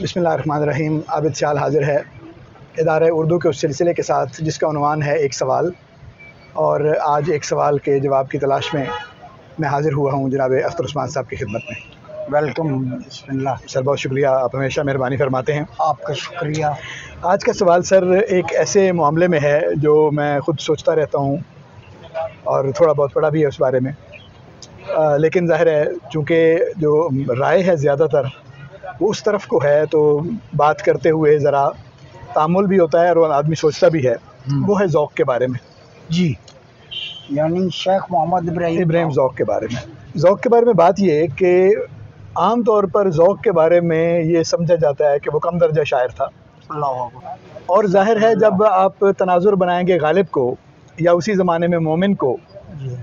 बिस्मिल्लाहिर्रहमानिर्रहीम। आबिद शाल हाज़िर है इदारे उर्दू के उस सिलसिले के साथ जिसका उन्वान है एक सवाल। और आज एक सवाल के जवाब की तलाश में मैं हाज़िर हुआ हूँ जनाब अख्तर उस्मान साहब की खिदमत में। वेलकम। बिस्मिल्लाह सर, बहुत शुक्रिया, आप हमेशा मेहरबानी फरमाते हैं। आपका शुक्रिया। आज का सवाल सर एक ऐसे मामले में है जो मैं ख़ुद सोचता रहता हूँ और थोड़ा बहुत पढ़ा भी है उस बारे में, लेकिन ज़ाहिर है चूँकि जो राय है ज़्यादातर वो उस तरफ को है, तो बात करते हुए ज़रा तामुल भी होता है और आदमी सोचता भी है। वो है ज़ौक़ के बारे में। जी, यानी शेख मोहम्मद इब्राहिम ज़ौक़ के बारे में। ज़ौक़ के बारे में बात ये है कि आम तौर पर ज़ौक़ के बारे में ये समझा जाता है कि वो कम दर्जा शायर था। और ज़ाहिर है जब आप तनाज़ुर बनाएंगे गालिब को या उसी ज़माने में मोमिन को,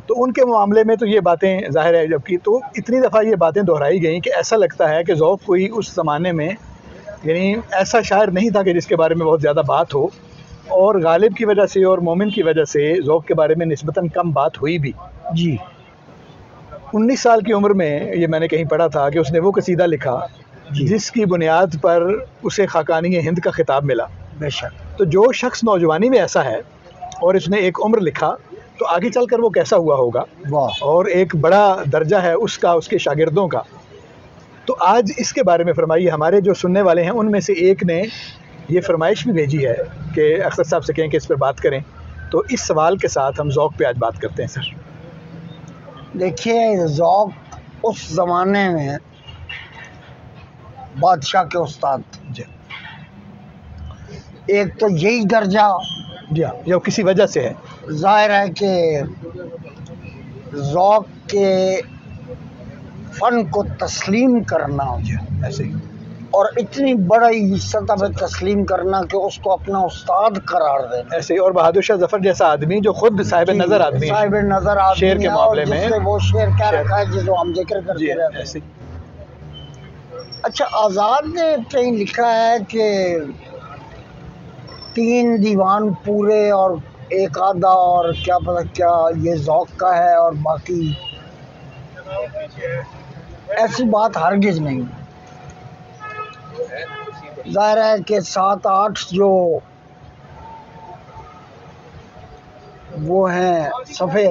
तो उनके मामले में तो ये बातें ज़ाहिर है, जबकि तो इतनी दफ़ा ये बातें दोहराई गई कि ऐसा लगता है कि ज़ौक़ कोई उस ज़माने में यानी ऐसा शायर नहीं था कि जिसके बारे में बहुत ज़्यादा बात हो, और गालिब की वजह से और मोमिन की वजह से ज़ौक़ के बारे में निस्बतन कम बात हुई भी। जी, 19 साल की उम्र में ये मैंने कहीं पढ़ा था कि उसने वो कसीदा लिखा जिसकी बुनियाद पर उसे खाकानी हिंद का खिताब मिला। बेशक। तो जो शख्स नौजवानी में ऐसा है और इसने एक उम्र लिखा, तो आगे चलकर वो कैसा हुआ होगा। वाह। और एक बड़ा दर्जा है उसका, उसके शागिर्दों का। तो आज इसके बारे में फरमाइए। हमारे जो सुनने वाले हैं उनमें से एक ने ये फरमाइश भी भेजी है कि अख्तर साहब से कहें कि इस पर बात करें, तो इस सवाल के साथ हम ज़ौक़ पे आज बात करते हैं। सर देखिए, ज़ौक़ उस ज़माने में बादशाह के उस्ताद जी, एक तो यही दर्जा जी हाँ, जो किसी वजह से है। ज़ाहिर है कि ज़ौक़ के फ़न को तस्लीम करना ऐसे ही और इतनी बड़ी सतह पे तस्लीम करना कि उसको अपना उस्ताद करार देना। ऐसे ही। और बहादुर शाह जफ़र जैसा आदमी जो खुद साहिब नज़र आदमी है, साहिब नज़र आदमी शेर के मामले में वो शेर कह रखा है जिसको हम जिक्र करते रहते हैं। ऐसे। अच्छा, आज़ाद ने कहीं लिखा है कि 3 दीवान पूरे और एक आधा और क्या पता क्या ये ज़ौक़ का है, और बाकी ऐसी बात हरगिज़ नहीं। ज़ाहिर है कि 7-8 जो वो हैं सफ़े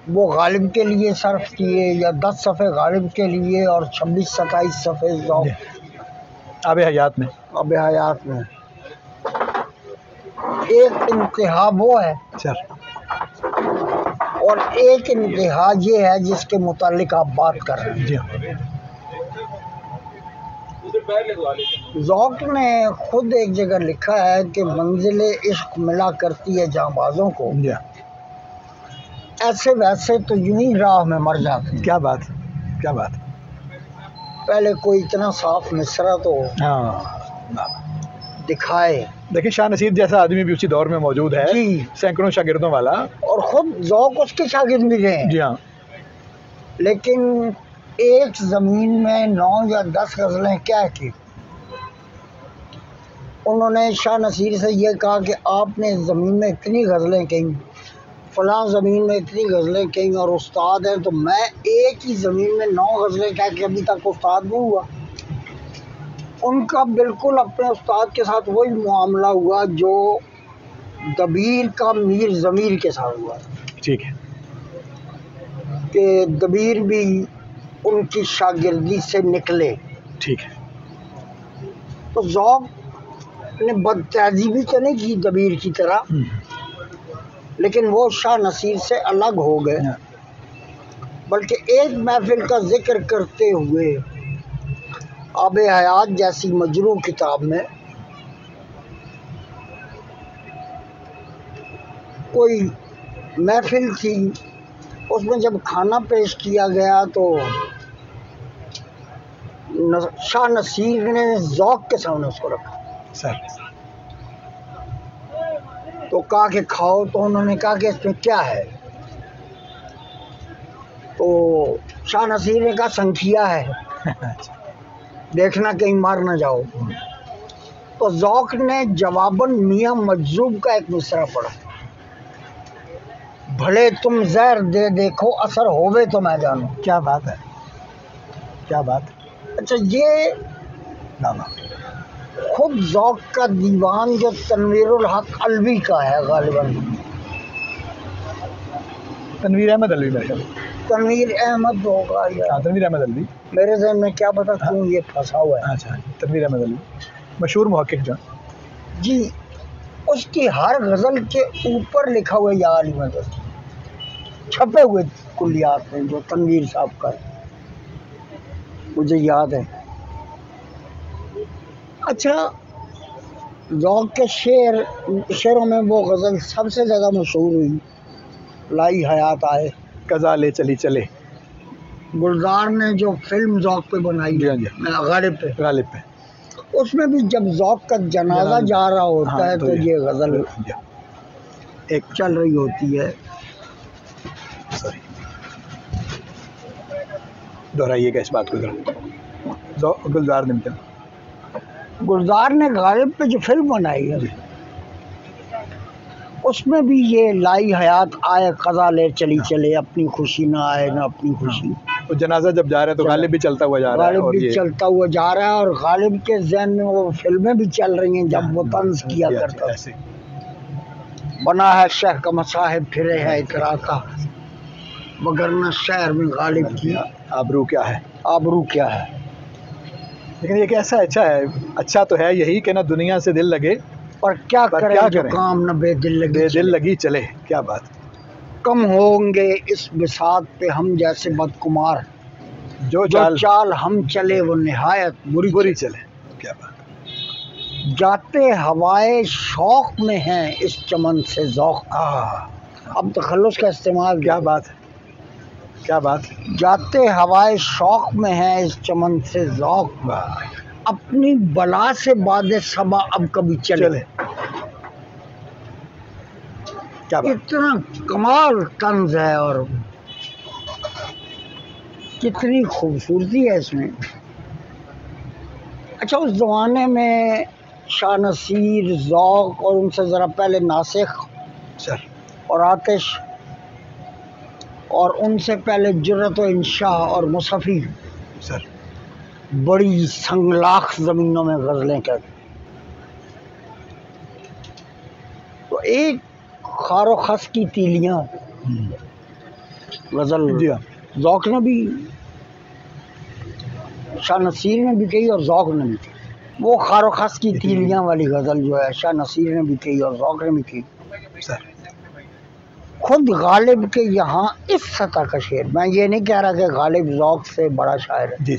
वो गालिब के लिए सर्फ किए, या 10 सफ़े गालिब के लिए और 26-27 सफ़े ज़ौक़ आबे हयात में। आबे हयात में। एक इंतहा वो है सर, और एक इंतहा ये है जिसके मुतालिक आप बात कर रहे हैं। जी हाँ। ज़ौक़ ने खुद एक जगह लिखा है कि मंजिले इश्क मिला करती है जांबाज़ों को, जी हाँ। ऐसे वैसे तो यूं ही राह में मर जाते हैं। क्या बात, क्या बात। पहले कोई इतना साफ मिसरा तो हाँ, दिखाए। देखिए शाह नसीर जैसा आदमी भी उसी दौर में मौजूद है, सैकड़ों शागिर्दों वाला, और खुद ज़ौक़ उसके शागिर्द भी रहे हैं। जी हाँ। लेकिन एक ज़मीन में 9 या 10 गज़लें क्या की। उन्होंने शाह नसीर से ये कहा कि आपने ज़मीन में इतनी गज़लें कहीं, फ़लाँ ज़मीन में इतनी गज़लें कहीं, और उस्ताद हैं, तो मैं एक ही ज़मीन में 9 गज़लें कह के अभी तक उस्ताद नहीं हुआ। उनका बिल्कुल अपने उस्ताद के साथ वही मामला हुआ जो दबीर का मीर ज़मीर के साथ हुआ। ठीक है। कि दबीर भी उनकी शागिर्दी से निकले। ठीक है। तो ज़ौक़ ने बदतहज़ीबी तो नहीं की दबीर की तरह, लेकिन वो शाह नसीर से अलग हो गए। बल्कि एक महफिल का जिक्र करते हुए आबे हयात जैसी मजरू किताब में कोई महफिल थी, उसमें जब खाना पेश किया गया तो शाह नसीर ने ज़ौक़ के सामने उसको रखा। सर, तो कहा कि खाओ, तो उन्होंने कहा कि इसमें क्या है। तो शाह नसीर ने कहा संखिया है, देखना कहीं मार ना जाओ। तो ज़ौक़ ने जवाबन मियाँ मजज़ूब का एक मिसरा पढ़ा, भले तुम जहर दे देखो असर होवे तो मैं जानूं। क्या बात है, क्या बात। अच्छा, ये नामा। खुद ज़ौक़ का दीवान जो तनवीरुल हक अलवी का है, गालिबन तनवीर अहमद अलवी मेरे ख्याल। तनवीर अहमद होगा या तनवीर अहमद अलवी, मेरे ज़हन में क्या पता क्यों ये फंसा हुआ है। अच्छा, तनवीर अहमद अलवी मशहूर मुहक्किक जो जी, उसकी हर गज़ल के ऊपर लिखा हुआ या अली मदद, छपे हुए कुलियात हैं जो तनवीर साहब का है, मुझे याद है। अच्छा, ज़ौक़ के शेरों में वो गज़ल सबसे ज़्यादा मशहूर हुई, लाई हयात आए कज़ा ले चली चले। गुलजार ने जो फिल्म ज़ौक़ पे बनाई, जी हाँ जी, गालिब पे, उसमें भी जब ज़ौक़ का जनाजा जा रहा होता है तो ये गज़ल एक चल रही होती है। सॉरी, दोहराइएगा इस बात को। गुलजार ने गालिब पे जो फिल्म बनाई है उसमें भी ये लाई हयात आए कज़ा ले चली चले, अपनी खुशी ना आए ना अपनी खुशी। तो जनाजा जब जा रहा है तो गालिब भी चलता हुआ जा रहा है, गालिब भी चलता हुआ जा रहा है और गालिब के ज़हन में वो फिल्में भी चल रही हैं जब वो तंज किया करता है। बना है शहर का मसाहिब फिरे है इकरा का, मगर न शहर में गालिब की आबरू क्या है, आबरू क्या है। लेकिन ये कैसा अच्छा तो है यही कि ना दुनिया से दिल लगे और क्या करें जो काम न बेदिल लगी चले। क्या बात। कम होंगे इस बिसात पे हम जैसे बदकुमार, जो चाल हम चले वो निहायत बुरी चले। क्या बात। जाते हवाए शौक में हैं इस चमन से ज़ौक़। अब तखल्लुस का इस्तेमाल। क्या बात है, क्या बात। जाते हवाए शौक में हैं इस चमन से ज़ौक़, अपनी बला से बादे सबा अब कभी चले। क्या बात। इतना कमाल तंज है और कितनी खूबसूरती है इसमें। अच्छा, उस ज़माने में शाह नसीर, ज़ौक़ और उनसे ज़रा पहले नासिख सर और आतिश और उनसे पहले जुर्रत व इंशा और मुसफ़ी सर बड़ी संगलाख ज़मीनों में गज़लें कहते। तो एक खारो खस की तीलियाँ गज़ल ज़ौक़ ने भी, शाह नसीर ने भी कही और ज़ौक़ ने भी कही। वो खारो खस की तीलियाँ वाली गज़ल जो है शाह नसीर ने भी कही और ज़ौक़ ने भी कही। खुद गालिब के यहाँ इस सतह का शेर, मैं ये नहीं कह रहा कि गालिब ज़ौक़ से बड़ा शायर है, जी,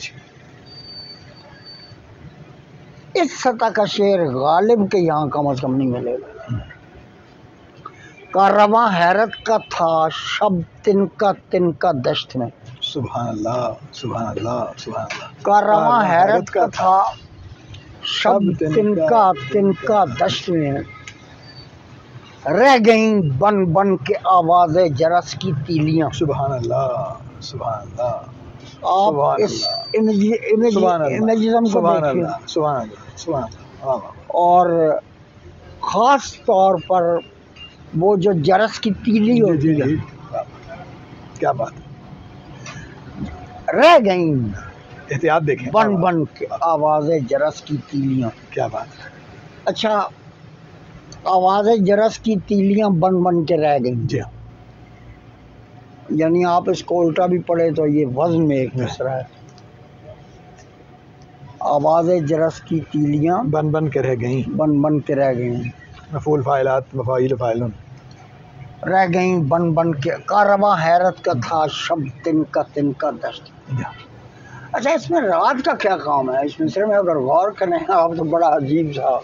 इस सतह का शेर गालिब के यहाँ कम अज़ कम नहीं मिलेगा। कारवां हैरत का था शब तिनका दश्त में। सुभान अल्लाह, सुभान अल्लाह, सुभान अल्लाह। कारवां हैरत का था शब तिनका दश्त में, रह गई बन बन के आवाज़े जरस की तीलियां। सुभान अल्लाह, सुभान अल्लाह। आप इस इमेजिज्म को देखिए, सुभान अल्लाह। और ख़ास तौर पर वो जो जरस की तीली होती है, क्या बात। रह गई, एहतियात देखें, बन बन के आवाज़े जरस की तीलियां। क्या बात। अच्छा, आवाज़े जरस की तीलियां बन बन के रह गई। जी, यानी आप इसको उल्टा भी पढ़े तो ये वज़न में एक मिसरा है। आवाज़े जरस की तीलियां बन बन के रह गई, बन बन के रह गई। मफ़ूल फ़ाइलात मफ़ाइल फ़ाइलुन, रह गई बन बन के। कारवां हैरत का था शब तिनका दश्त। अच्छा, इसमें रात का क्या काम है? इस मिसरे में अगर गौर करें आप तो बड़ा अजीब सा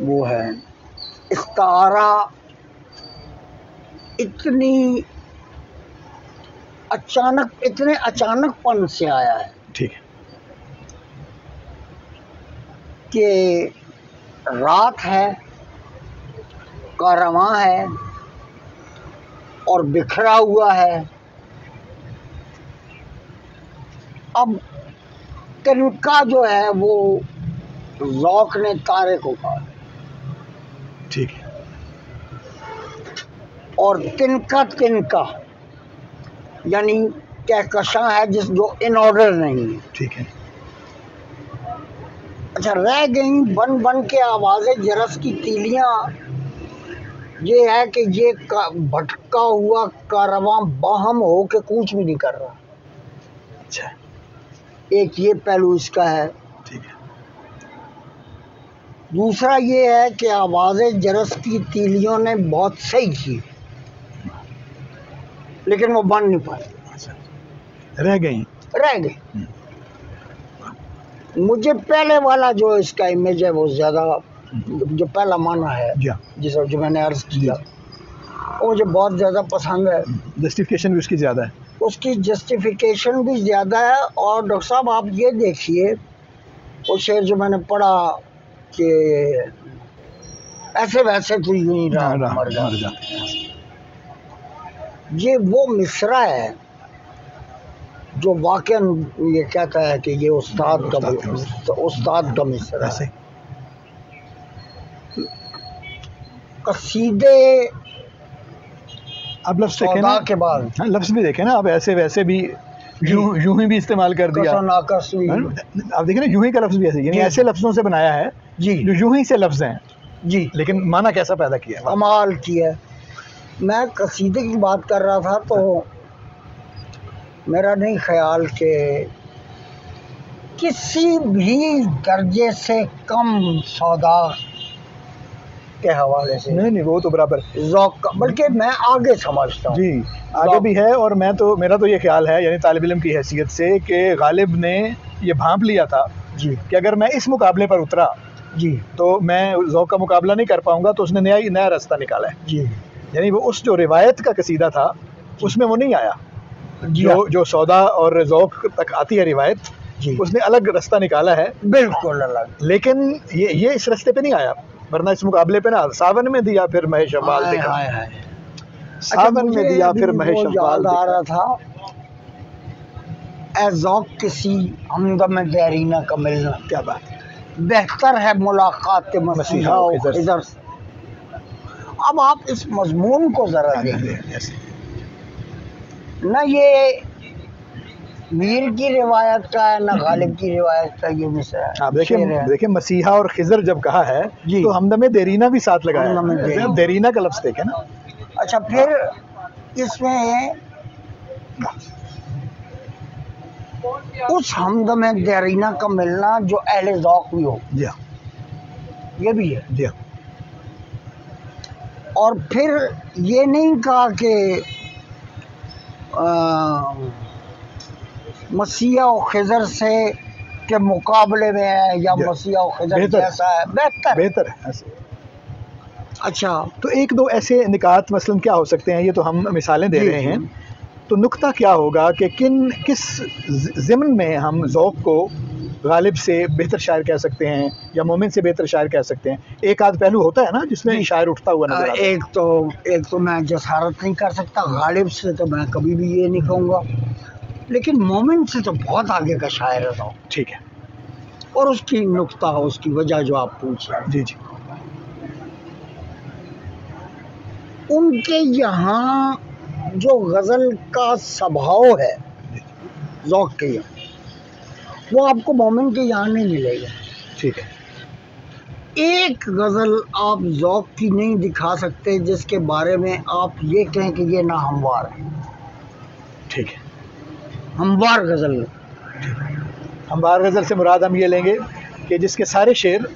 वो है। इस्तारा इतनी अचानक, इतने अचानकपन से आया है, ठीक है, कि रात है, कारवां है और बिखरा हुआ है। अब तिनका जो है वो ज़ौक़ ने तारे को कहा, ठीक है, और तिनका यानी कहकशां है जिस जो इन ऑर्डर नहीं है। ठीक है। अच्छा, रह गई बन बन के आवाज़ें जरस की तीलियां, ये है कि ये भटका हुआ कारवां बाहम हो के कूच भी नहीं कर रहा। अच्छा, एक ये पहलू इसका है। ठीक है। दूसरा ये है कि आवाज़ें जरस की तीलियों ने बहुत सही की, लेकिन वो बन नहीं पाए, रह गई। मुझे पहले वाला जो इसका इमेज है वो ज़्यादा, जो पहला माना है जो मैंने अर्ज किया, वो मुझे बहुत ज़्यादा पसंद है। जस्टिफिकेशन भी उसकी ज़्यादा है, उसकी जस्टिफिकेशन भी ज़्यादा है। और डॉक्टर साहब आप ये देखिए, वो शेर जो मैंने पढ़ा कि ऐसे वैसे तो यूं ही रहा मर जाते, ये वो मिसरा है जो वाकई ये कहता है कि ये उस्ताद का मिसरा है। कसीदे अब लफ्ज़ देखें ना, के बाद लफ्ज़ भी देखें ना, अब ऐसे वैसे भी यूं ही भी इस्तेमाल कर दिया। अब देखिए ना, यूं ही का लफ्ज़ भी ऐसे, यानी ऐसे लफ्ज़ों से बनाया है जी जो यूं ही से लफ्ज़ हैं जी, लेकिन माना कैसा पैदा किया, कमाल किया। मैं कसीदे की बात कर रहा था तो मेरा नहीं ख्याल कि किसी भी दर्जे से कम सौदा के हवाले से नहीं वो तो बराबर ज़ौक़ का, बल्कि मैं आगे समझता हूँ जी, आगे भी है। और मेरा तो ये ख्याल है, यानी तालिब इल्म की हैसियत से, कि गालिब ने ये भांप लिया था जी कि अगर मैं इस मुकाबले पर उतरा जी तो मैं ज़ौक़ का मुकाबला नहीं कर पाऊंगा, तो उसने नया रास्ता निकाला है जी। यानी वो उस जो रिवायत का कसीदा था उसमें वो नहीं आया, जो सौदा और ज़ौक़ तक आती है रिवायत जी, उसने अलग रास्ता निकाला है, बिल्कुल अलग। लेकिन ये इस रास्ते पे नहीं आया, वरना इस मुकाबले पे ना सावन में दिया फिर महेश अब्बाल दिखा, सावन में दिया फिर महेश अब्बाल आ रहा था। ए ज़ौक़ किसी हमदम ज़ैरीना का मिलना, क्या बात, बेहतर है मुलाकात मसीहा इधर से। अब आप इस मजमून को जरा देखिए ना, ये मीर की रिवायत का है ना गालिब की रिवायत का, ये मिसरा है। आप देखिए मसीहा और खिजर जब कहा है तो हमदम देरीना भी साथ लगाया, देरीना का लफ्ज़ देखे ना। अच्छा, फिर इसमें उस हमदम देरीना का मिलना जो अहले ज़ौक़ भी हो, ये भी है जी। और फिर ये नहीं कहा कि मसीहा और खिजर से के मुकाबले में है या मसीहा और खिजर जैसा है, बेहतर है। अच्छा, तो एक दो ऐसे निकात मसलन क्या हो सकते हैं, ये तो हम मिसालें दे रहे हैं, तो नुक्ता क्या होगा कि किस ज़िम्न में हम ज़ौक़ को गालिब से बेहतर शायर कह सकते हैं या मोमिन से बेहतर शायर कह सकते हैं। एक आध पहलू होता है ना जिसमें शायर उठता हुआ नजर आता है। एक तो मैं जसारत नहीं कर सकता, गालिब से तो मैं कभी भी ये नहीं कहूँगा, लेकिन मोमिन से तो बहुत आगे का शायर है। ठीक है, और उसकी नुक्ता, उसकी वजह जो आप पूछ रहे हैं जी जी, उनके यहाँ जो गज़ल का स्वभाव है ज़ौक़ के यहाँ, वो आपको मोमिन के यहाँ नहीं मिलेगा। ठीक है, एक गज़ल आप ज़ौक़ की नहीं दिखा सकते जिसके बारे में आप ये कहें कि ये ना हमवार है। ठीक है, हमवार गज़ल, हमवार गज़ल से मुराद हम ये लेंगे कि जिसके सारे शेर,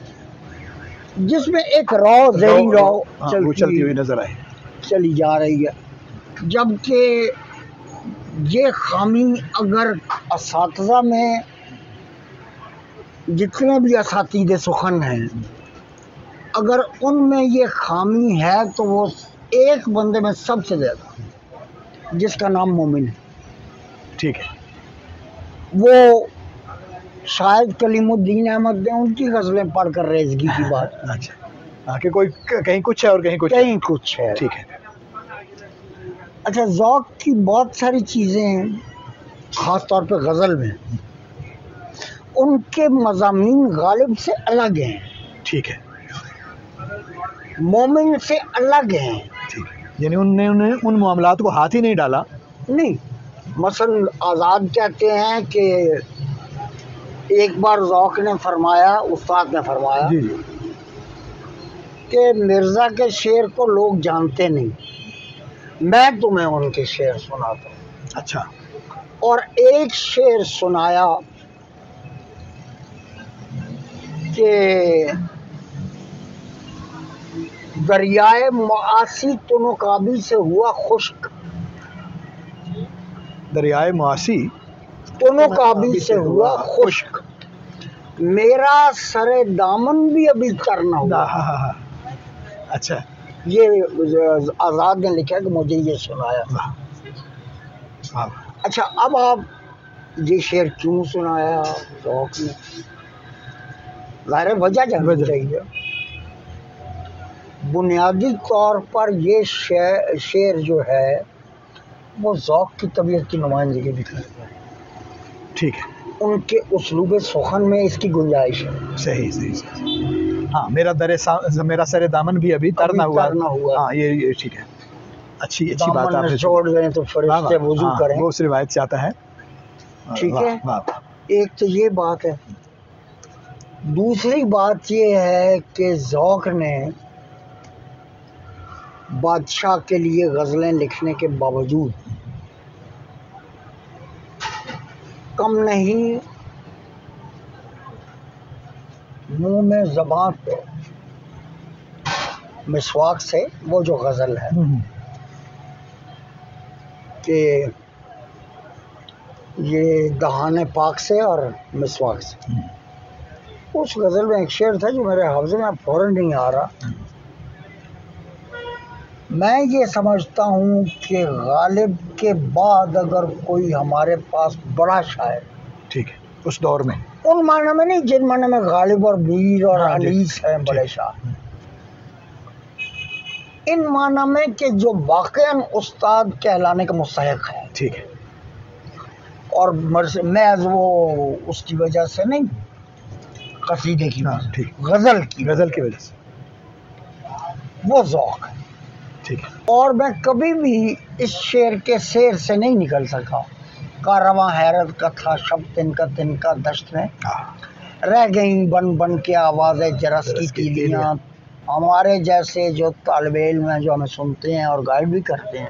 जिसमें एक रौ ज़ेरी रौ चलती हुई नजर आए, चली जा रही है, जबकि ये खामी अगर असातिज़ा में जितने भी असातिज़े सुखन हैं, अगर उनमें ये खामी है तो वो एक बंदे में सबसे ज़्यादा, जिसका नाम मोमिन है। ठीक है, वो शायद कलीमुद्दीन अहमद ने उनकी गज़लें पढ़ कर रेज़गी की बात। अच्छा, कि कोई कहीं कुछ है और कहीं कुछ है। ठीक है। अच्छा, ज़ौक़ की बहुत सारी चीज़ें ख़ास तौर पे गज़ल में उनके मज़ामीन गालिब से अलग हैं। ठीक है, मोमिन से अलग हैं। ठीक है, यानी उन्होंने उन मामलात को हाथ ही नहीं डाला। नहीं, मसलन आज़ाद कहते हैं कि एक बार ज़ौक़ ने फरमाया, उस्ताद ने फरमाया जी जी कि मिर्ज़ा के शेर को लोग जानते नहीं, मैं तुम्हें उनके शेर सुनाता हूँ। अच्छा। और एक शेर सुनाया कि दरियाए मुआसी तुनो काबिल से हुआ खुश्क, दरियाए मुआसी तुनो काबिल से हुआ खुश्क, मेरा सरे दामन भी अभी तर न हुआ। अच्छा, ये आज़ाद ने लिखा कि मुझे ये सुनाया। अच्छा, अब आप ये शेर क्यों सुनाया ज़ौक़ ने? ज़ाहिर वजह जाननी चाहिए। बुनियादी तौर पर ये शेर जो है वो ज़ौक़ की तबीयत की नुमाइंदगी भी करता है। ठीक है, उनके उसलूब सुखन में इसकी गुंजाइश है। सही सही सही। हाँ, मेरा सरे दामन भी अभी तर ना हुआ। हाँ, ये ठीक है, अच्छी बात आपने छोड़ दें तो फरिश्ते वुज़ू करें, वो उस रिवायत से आता है। ठीक है। एक तो ये बात है। दूसरी बात ये है कि ज़ौक़ ने बादशाह के लिए गज़लें लिखने के बावजूद कम नहीं मुंह में ज़बान पे मिसवाक से वो जो गज़ल है कि ये दहाने पाक से और मिसवाक से, उस गज़ल में एक शेर था जो मेरे हाफ़िज़े में फ़ौरन नहीं आ रहा। मैं ये समझता हूँ कि गालिब के बाद अगर कोई हमारे पास बड़ा शायर, ठीक है, उस दौर में, उन माने में नहीं जिन माने में गालिब और मीर और अनीस हैं बड़े शायर, इन माना में कि जो वाक़ईन उस्ताद कहलाने का मुस्तहिक़ है। ठीक है, और मैं वो उसकी वजह से नहीं, कसीदे की, ठीक, गज़ल की वजह से वो ज़ौक़ है। ठीक है। और मैं कभी भी इस शेर के शेर से नहीं निकल सका। कारवां हैरत का था शब तिनका दश्त में, रह गई बन बन के आवाज़ें जरस की तीलियाँ। हमारे जैसे जो तालिबे इल्म हैं, जो हमें सुनते हैं और गाइड भी करते हैं,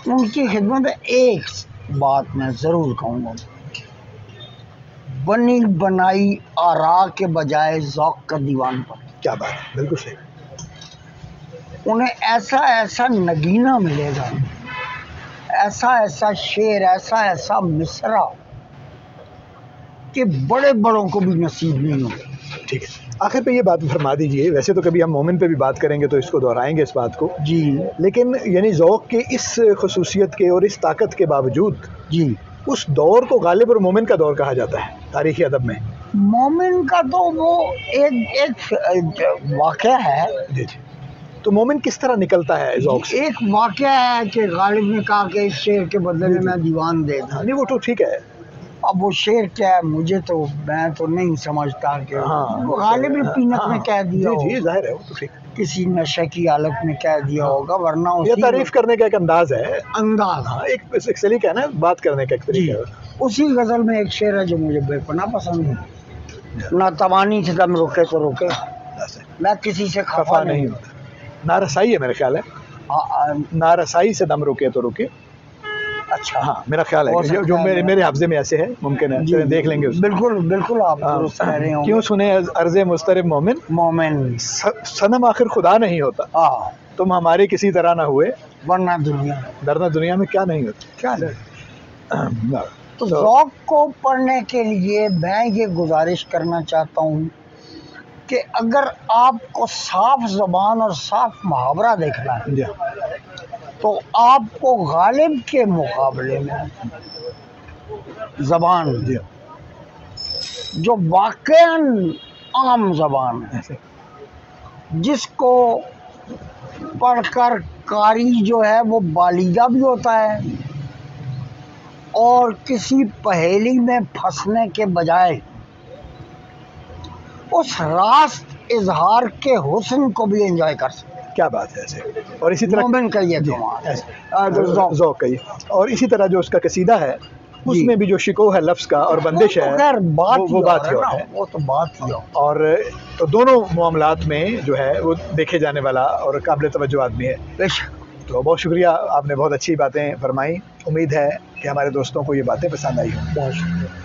उनकी खिदमत में एक बात मैं ज़रूर कहूँगा, बनी बनाई आरा के बजाय ज़ौक़ का दीवान पर। क्या बात है, बिल्कुल सही। उन्हें ऐसा नगीना मिलेगा, ऐसा शेर, ऐसा मिसरा कि बड़े बड़ों को भी नसीब नहीं होगा। ठीक है, आखिर पे ये बात फरमा दीजिए, वैसे तो कभी हम मोमिन पे भी बात करेंगे तो इसको दोहराएंगे इस बात को जी, लेकिन यानी ज़ौक़ के इस खसूसियत के और इस ताकत के बावजूद जी, उस दौर को गालिब और मोमिन का दौर कहा जाता है तारीख़ी अदब में। मोमिन का तो वो एक वाक़या है। जी जी, तो मोमिन किस तरह निकलता है ज़ौक़ से? एक वाक़या है कि गालिब ने कहा कि इस शेर के बदले में मैं दीवान दे दूं। नहीं, वो तो ठीक है। अब वो शेर क्या है, मैं तो नहीं समझता कि वो गालिब ने पीनत में कह दिया। जी, जाहिर है, वो तो ठीक, किसी नशे की हालत में कह दिया होगा, वरना ये तारीफ करने का एक अंदाज है, एक सलीका है ना, बात करने का एक तरीका है। उसी गज़ल में एक शेर है जो मुझे बेपनाह पसंद है, ना तवानी से दम रुके तो रुके, मैं किसी से खफा नहीं होता। नारसाई है मेरा ख्याल है, नारसाई से दम रुके तो रुके। अच्छा, हाँ, मेरा ख्याल है जो मेरे हाफ़िज़े में ऐसे है, मुमकिन है, देख लेंगे उसको। बिल्कुल आप दुरुस्त कह रहे हो। क्यों सुने अर्ज़े मुस्तरिब मोमिन, सनम आखिर खुदा नहीं होता, तुम हमारे किसी तरह ना हुए, वरना दुनिया में क्या नहीं होता। क्या है तो ज़ौक़ को पढ़ने के लिए मैं ये गुजारिश करना चाहता हूँ कि अगर आपको साफ ज़बान और साफ मुहावरा देखना है तो आपको गालिब के मुकाबले में ज़बान जो वाक़ईन आम ज़बान है, जिसको पढ़कर कारी जो है वो बालिगा भी होता है और किसी पहेली में फंसने के बजाय उस रास्त इजहार के हुस्न को भी एंजॉय कर सकते। क्या बात है ऐसे। और इसी तरह मोमिन का ये ज़ौक़ का ही, और इसी तरह जो उसका कसीदा है उसमें भी जो शिकोह है लफ्ज़ का और बंदिश है, खैर बात वो बात ही और है। वो तो बात ही और। और तो दोनों मामलात में जो है वो देखे जाने वाला और काबिल तवज्जो आदमी है। बेशक। तो बहुत शुक्रिया, आपने बहुत अच्छी बातें फरमाई। उम्मीद है कि हमारे दोस्तों को ये बातें पसंद आई हों। बहुत शुक्रिया।